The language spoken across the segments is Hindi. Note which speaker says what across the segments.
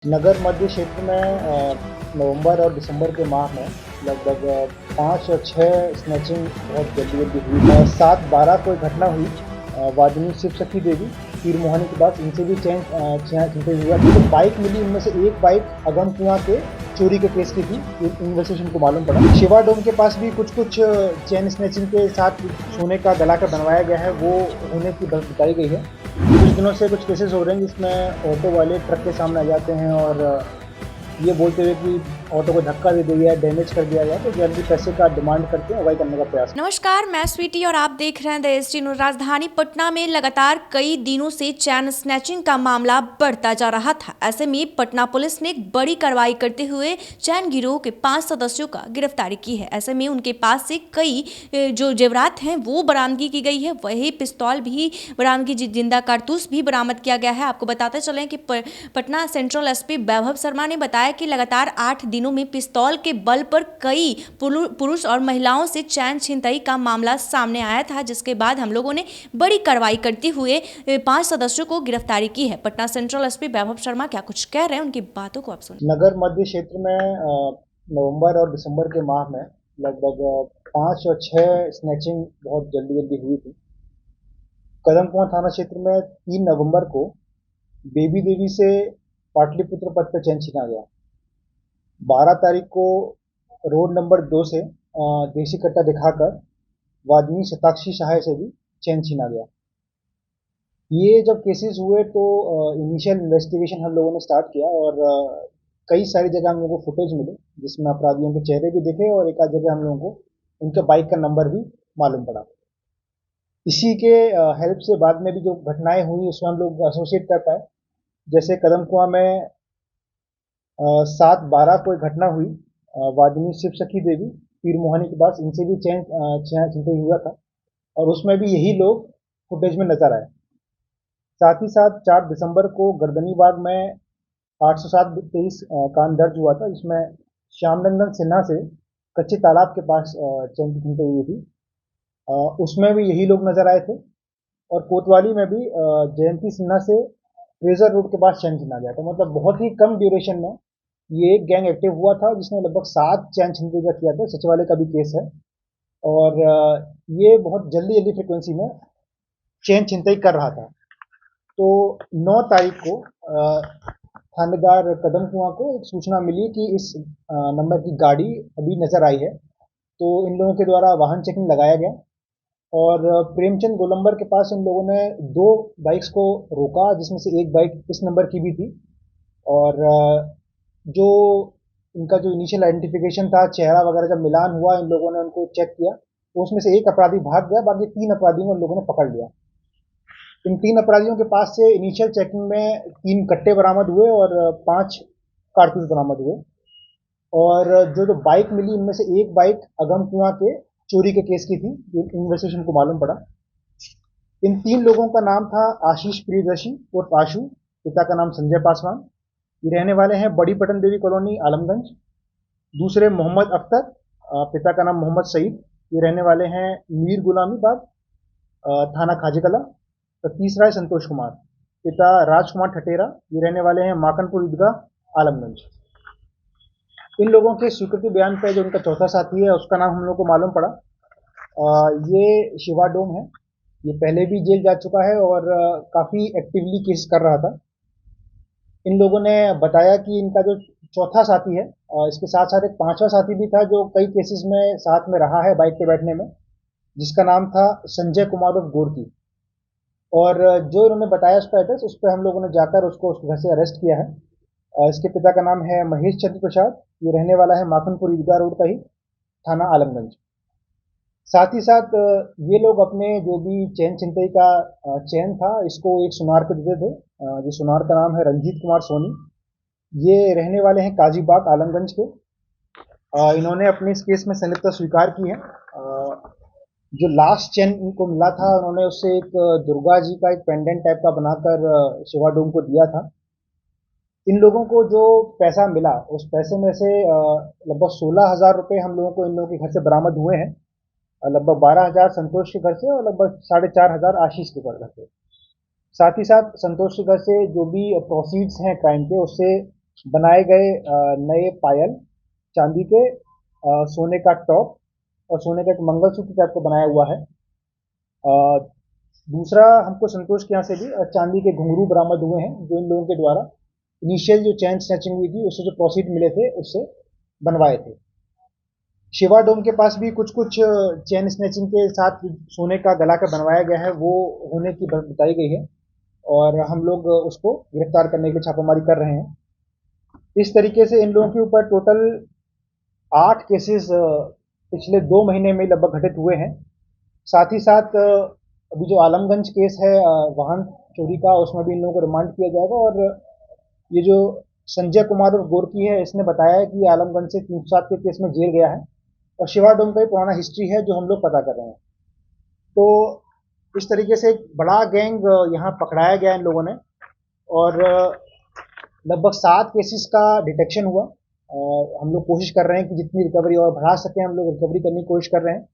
Speaker 1: नगर मध्य क्षेत्र में नवंबर और दिसंबर के माह में लगभग 5 और 6 स्नैचिंग बहुत जल्दी हुई। 7/12 को एक घटना हुई वादिनी शिव सखी देवी पीर मोहानी के पास, इनसे भी चैन छिनतई हुआ। तो बाइक मिली, इनमें से एक बाइक अगम कुआं के चोरी के केस की थी। इन्वेस्टिगेशन को मालूम पड़ा शिवा डोम के पास भी कुछ चैन स्नैचिंग के साथ सोने का गलाकर बनवाया गया है, वो होने की बताई गई है। कुछ दिनों से कुछ केसेस हो रहे हैं जिसमें ऑटो वाले ट्रक के सामने आ जाते हैं और ये बोलते हुए कि ऑटो को धक्का दे दिया, डैमेज कर दिया गया, तो जल्दी पैसे का डिमांड करते हैं, अगवाई करने का प्रयास।
Speaker 2: नमस्कार, मैं स्वीटी और आप देख रहे हैं द एसटी न्यूज। राजधानी पटना में लगातार कई दिनों से चैन स्नैचिंग का मामला बढ़ता जा रहा था। ऐसे में पटना पुलिस ने एक बड़ी कार्रवाई करते हुए चैन गिरोह के 5 सदस्यों का गिरफ्तारी की है। ऐसे में उनके पास से कई जो जेवरात हैं वो बरामदगी की गई है, वही पिस्तौल भी बरामदगी, जिंदा कारतूस भी बरामद किया गया है। आपको बताते चलें कि पटना सेंट्रल एसपी वैभव शर्मा ने बताया कि लगातार 8 दिनों में पिस्तौल के बल पर कई पुरुष और महिलाओं से चैन छिनतई का मामला सामने आया था, जिसके बाद हम लोगों ने बड़ी कार्रवाई करते हुए 5 सदस्यों को गिरफ्तारी की है। पटना सेंट्रल एसपी वैभव शर्मा क्या कुछ कह रहे हैं, उनकी बातों को आप सुनिए।
Speaker 1: नगर मध्य क्षेत्र में नवंबर और दिसंबर के माह में लगभग 5 और 6 स्नैचिंग बहुत जल्दी हुई थी। कदमकुआं थाना क्षेत्र में 3 नवंबर को बेबी देवी से पाटलिपुत्र पथ पर चैन छीना गया। 12 तारीख को रोड नंबर 2 से देसी कट्टा दिखाकर वादिनी शताक्षी सहाय से भी चैन छीना गया। ये जब केसेस हुए तो इनिशियल इन्वेस्टिगेशन हम लोगों ने स्टार्ट किया और कई सारी जगह हम लोगों को फुटेज मिले जिसमें अपराधियों के चेहरे भी दिखे और एक आध जगह हम लोगों को उनके बाइक का नंबर भी मालूम पड़ा। इसी के हेल्प से बाद में भी जो घटनाएं हुई उसमें हम लोग एसोसिएट कर पाए। जैसे कदमकुआं में 7/12 को एक घटना हुई वादिनी शिव सखी देवी पीर मोहानी के पास, इनसे भी चैन छिनतई हुआ था और उसमें भी यही लोग फुटेज में नजर आए। साथ ही साथ 4 दिसंबर को गर्दनीबाग में 807-23 कांड दर्ज हुआ था, जिसमें श्यामनंदन सिन्हा से कच्चे तालाब के पास चैन की छिनतई हुई थी। उसमें भी यही लोग नजर आए थे और कोतवाली में भी जयंती सिन्हा से फ्रेजर रोड के पास चैन छिना गया था। मतलब बहुत ही कम ड्यूरेशन में ये एक गैंग एक्टिव हुआ था जिसने लगभग 7 चैन छिनतई का किया था। सचिवालय का भी केस है और ये बहुत जल्दी फ्रिक्वेंसी में चैन छिनतई कर रहा था। तो 9 तारीख को थानेदार कदम कुआं को एक सूचना मिली कि इस नंबर की गाड़ी अभी नजर आई है, तो इन लोगों के द्वारा वाहन चेकिंग लगाया गया और प्रेमचंद गोलंबर के पास इन लोगों ने 2 बाइक्स को रोका, जिसमें से एक बाइक इस नंबर की भी थी और जो इनका जो इनिशियल आइडेंटिफिकेशन था, चेहरा वगैरह जब मिलान हुआ, इन लोगों ने उनको चेक किया तो उसमें से एक अपराधी भाग गया, बाकी 3 अपराधियों को इन लोगों ने पकड़ लिया। इन 3 अपराधियों के पास से इनिशियल चेकिंग में 3 कट्टे बरामद हुए और 5 कारतूस बरामद हुए और जो बाइक मिली, इनमें से एक बाइक अगम कुआं के चोरी के केस की थी। इन्वेस्टिगेशन को मालूम पड़ा। इन 3 लोगों का नाम था आशीष प्रियदर्शी उर्फ आशु, पिता का नाम संजय पासवान। ये रहने वाले हैं बड़ी पटन देवी कॉलोनी आलमगंज। दूसरे मोहम्मद अख्तर, पिता का नाम मोहम्मद सईद, ये रहने वाले हैं मीर गुलामी बाग, थाना खाजेकला। तो तीसरा है संतोष कुमार, पिता राजकुमार ठटेरा, ये रहने वाले हैं माकनपुर ईदगाह आलमगंज। इन लोगों के स्वीकृति बयान पे जो उनका चौथा साथी है उसका नाम हम लोग को मालूम पड़ा। ये शिवा डोम है, ये पहले भी जेल जा चुका है और काफ़ी एक्टिवली केस कर रहा था। इन लोगों ने बताया कि इनका जो चौथा साथी है, इसके साथ साथ एक पांचवा साथी भी था जो कई केसेस में साथ में रहा है बाइक पे बैठने में, जिसका नाम था संजय कुमार उर्फ गोरकी। और जो इन्होंने बताया उसका एड्रेस, उस पर हम लोगों ने जाकर उसको उसके घर से अरेस्ट किया है। इसके पिता का नाम है महेश चंद्र प्रसाद, ये रहने वाला है माखनपुर ईदगाह रोड का ही, थाना आलमगंज। साथ ही साथ ये लोग अपने जो भी चैन छिनतई का चैन था, इसको एक सुनार को देते थे। जो सुनार का नाम है रंजीत कुमार सोनी, ये रहने वाले हैं काजीबाग आलमगंज के। इन्होंने अपने इस केस में संलिप्तता स्वीकार की है। जो लास्ट चैन इनको मिला था, उन्होंने उससे एक दुर्गा जी का एक पेंडेंट टाइप का बनाकर शिवा डोम को दिया था। इन लोगों को जो पैसा मिला, उस पैसे में से लगभग 16,000 रुपये हम लोगों को इन लोगों के घर से बरामद हुए हैं। लगभग 12,000 संतोष के घर से और लगभग 4,500 आशीष के घर से। साथ ही साथ संतोष के घर से जो भी प्रोसीड्स हैं क्राइम के, उससे बनाए गए नए पायल, चांदी के, सोने का टॉप और सोने का एक मंगलसूत्र टाइप का बनाया हुआ है। अ, दूसरा हमको संतोष के यहाँ से भी चांदी के घुंघरू बरामद हुए हैं, जो इन लोगों के द्वारा इनिशियल जो चैन स्नैचिंग हुई थी उससे जो प्रोसीड मिले थे उससे बनवाए थे। शिवा डोम के पास भी कुछ कुछ चैन स्नैचिंग के साथ सोने का गला का बनवाया गया है, वो होने की बताई गई है और हम लोग उसको गिरफ्तार करने की छापामारी कर रहे हैं। इस तरीके से इन लोगों के ऊपर टोटल 8 केसेस पिछले 2 महीने में लगभग घटित हुए हैं। साथ ही साथ अभी जो आलमगंज केस है वाहन चोरी का, उसमें भी इन लोगों को रिमांड किया जाएगा और ये जो संजय कुमार और गोरकी है, इसने बताया है कि आलमगंज से 307 के केस में जेल गया है और शिवा डोम का ही पुराना हिस्ट्री है जो हम लोग पता कर रहे हैं। तो इस तरीके से एक बड़ा गैंग यहाँ पकड़ाया गया इन लोगों ने और लगभग 7 केसेस का डिटेक्शन हुआ और हम लोग कोशिश कर रहे हैं कि जितनी रिकवरी और बढ़ा सकें हम लोग रिकवरी करने की कोशिश कर रहे हैं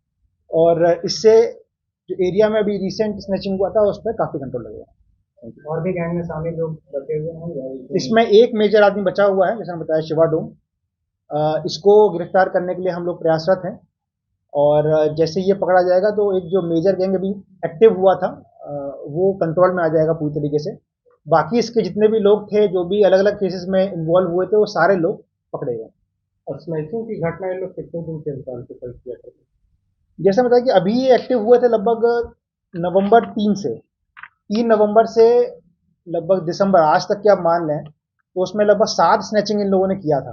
Speaker 1: और इससे जो एरिया में अभी रिसेंट स्नैचिंग हुआ था उस पर काफ़ी कंट्रोल लगेगा।
Speaker 3: और भी गैंग में शामिल लोग बचे हुए हैं?
Speaker 1: इसमें एक मेजर आदमी बचा हुआ है, जैसे मैंने बताया, शिवा डोम। इसको गिरफ्तार करने के लिए हम लोग प्रयासरत हैं और जैसे ये पकड़ा जाएगा तो एक जो मेजर गैंग अभी एक्टिव हुआ था वो कंट्रोल में आ जाएगा पूरी तरीके से। बाकी इसके जितने भी लोग थे जो भी अलग अलग केसेस में इन्वॉल्व हुए थे वो सारे लोग पकड़े गए।
Speaker 3: और स्नैचिंग की घटना ये लोग कितने दिन के अंतराल पे कल किया था?
Speaker 1: जैसे बताया कि अभी ये एक्टिव हुए थे लगभग नवंबर 3 नवंबर से लगभग दिसंबर आज तक के आप मान लें तो उसमें लगभग 7 स्नैचिंग इन लोगों ने किया था।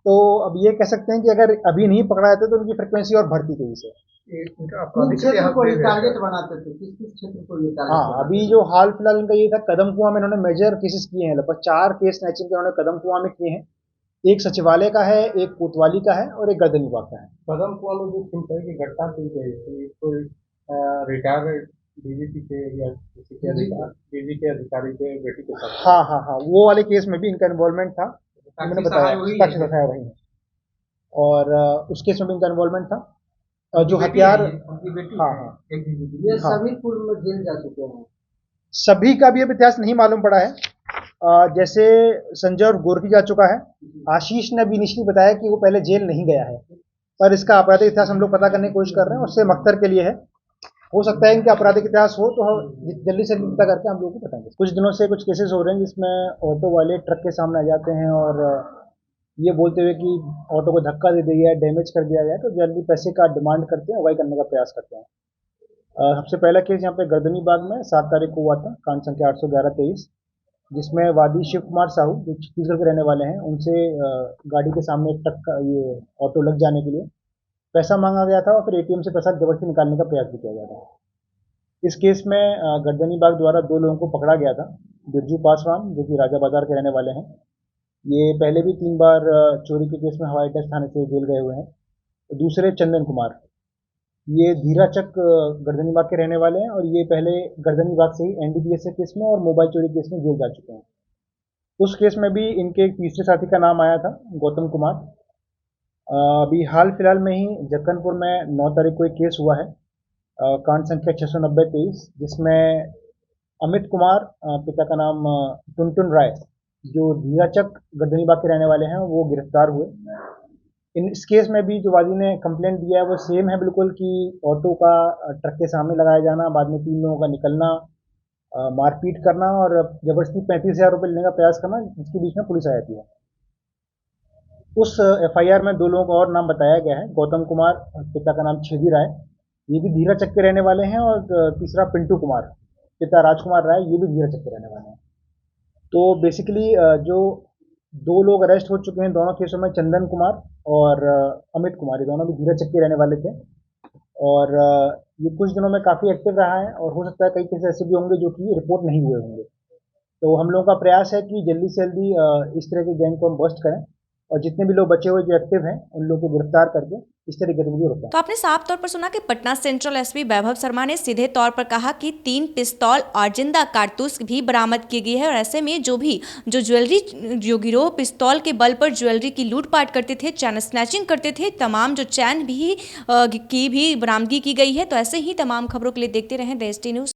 Speaker 1: तो अब ये कह सकते हैं कि अगर अभी नहीं पकड़ा जाते तो उनकी फ्रिक्वेंसी और बढ़ती तेजी से।
Speaker 3: क्षेत्र को टारगेट बनाते थे, किस किस क्षेत्र को ये टारगेट?
Speaker 1: हाँ, अभी जो हाल फिलहाल इनका ये था, कदम कुआं में इन्होंने मेजर केसेस किए हैं, लगभग 4 केस स्नैचिंग के इन्होंने कदम कुआं में किए हैं। एक सचिवालय का है, एक कोतवाली का है और एक गर्दनी बाग का है।
Speaker 3: कदम कुआं में जो सिंचाई की घटना हुई गई थी, कोई रिटायर्ड डीजीपी के या किसी के डीजी के अधिकारी के बेटी के साथ?
Speaker 1: हाँ, वो वाले केस में भी इनका इन्वॉल्वमेंट था, मैंने बताया, साक्षी सहाय वही है और उस केस में भी इनका इन्वॉल्वमेंट था। जो हथियार, हाँ,
Speaker 3: ये सभी पूर्व में जेल जा चुके हैं।
Speaker 1: सभी का भी अब इतिहास नहीं मालूम पड़ा है। जैसे संजय और गोरकी जा चुका है, आशीष ने भी इनिशियली बताया कि वो पहले जेल नहीं गया है, पर इसका आपराधिक इतिहास हम लोग पता करने की कोशिश कर रहे हैं और सेम अख्तर के लिए है। हो सकता है इनका आपराधिक इतिहास हो तो हम जल्दी से पता करके हम लोगों को बताएंगे। कुछ दिनों से कुछ केसेस हो रहे हैं जिसमें ऑटो वाले ट्रक के सामने आ जाते हैं और ये बोलते हुए कि ऑटो को धक्का दे दिया है, डैमेज कर दिया गया है, तो जल्दी पैसे का डिमांड करते हैं, अगवाई करने का प्रयास करते हैं। सबसे पहला केस यहाँ पे गर्दनी बाग में 7 तारीख को हुआ था, कांड संख्या 811-23, जिसमें वादी शिव कुमार साहू जो छत्तीसगढ़ के रहने वाले हैं, उनसे गाड़ी के सामने ट्रक का ये ऑटो लग जाने के लिए पैसा मांगा गया था और फिर एटीएम से पैसा जबरदस्ती निकालने का प्रयास भी किया गया था। इस केस में गर्दनी बाग द्वारा 2 लोगों को पकड़ा गया था। बिरजू पासवान जो कि राजा बाजार के रहने वाले हैं, ये पहले भी 3 बार चोरी के केस में हवाई अड्डा थाने से जेल गए हुए हैं। दूसरे चंदन कुमार, ये धीराचक गर्दनी बाग के रहने वाले हैं और ये पहले गर्दनी बाग से ही एनडीपीएस के केस में और मोबाइल चोरी केस में जेल जा चुके हैं। उस केस में भी इनके एक तीसरे साथी का नाम आया था, गौतम कुमार। अभी हाल फिलहाल में ही जक्कनपुर में 9 तारीख को एक केस हुआ है, कांड संख्या 690-23, जिसमें अमित कुमार, पिता का नाम टुनटुन राय, जो धीराचक गर्दनी बाग के रहने वाले हैं, वो गिरफ्तार हुए। इस केस में भी जो वादी ने कंप्लेंट दिया है वो सेम है बिल्कुल, कि ऑटो का ट्रक के सामने लगाया जाना, बाद में 3 लोगों का निकलना, मारपीट करना और जबरदस्ती 35,000 रुपये लेने का प्रयास करना, जिसके बीच में पुलिस आ जाती है। उस एफआईआर में 2 लोगों का और नाम बताया गया है, गौतम कुमार, पिता का नाम छेदी राय, ये भी धीराचक के रहने वाले हैं, और तीसरा पिंटू कुमार, पिता राजकुमार राय, ये भी धीराचक के रहने वाले हैं। तो बेसिकली जो 2 लोग अरेस्ट हो चुके हैं दोनों केसों में, चंदन कुमार और अमित कुमार, ये दोनों भी धीराचक के रहने वाले थे और ये कुछ दिनों में काफ़ी एक्टिव रहा है और हो सकता है कई केस ऐसे भी होंगे जो कि रिपोर्ट नहीं हुए होंगे। तो हम लोगों का प्रयास है कि जल्दी से जल्दी इस तरह के गैंग को हम बस्ट करें और जितने भी लोग बचे हुए जो एक्टिव हैं उन लोगों को गिरफ्तार करके इस तरह की गतिविधि रोकें।
Speaker 2: तो आपने साफ तौर पर सुना कि पटना सेंट्रल एसपी वैभव शर्मा ने सीधे तौर पर कहा कि 3 पिस्तौल और जिंदा कारतूस भी बरामद की गई है और ऐसे में जो ज्वेलरी, जो गिरोह पिस्तौल के बल पर ज्वेलरी की लूटपाट करते थे, चैन स्नैचिंग करते थे, तमाम जो चैन भी की भी बरामदगी की गई है। तो ऐसे ही तमाम खबरों के लिए देखते रहें द एसटी न्यूज़।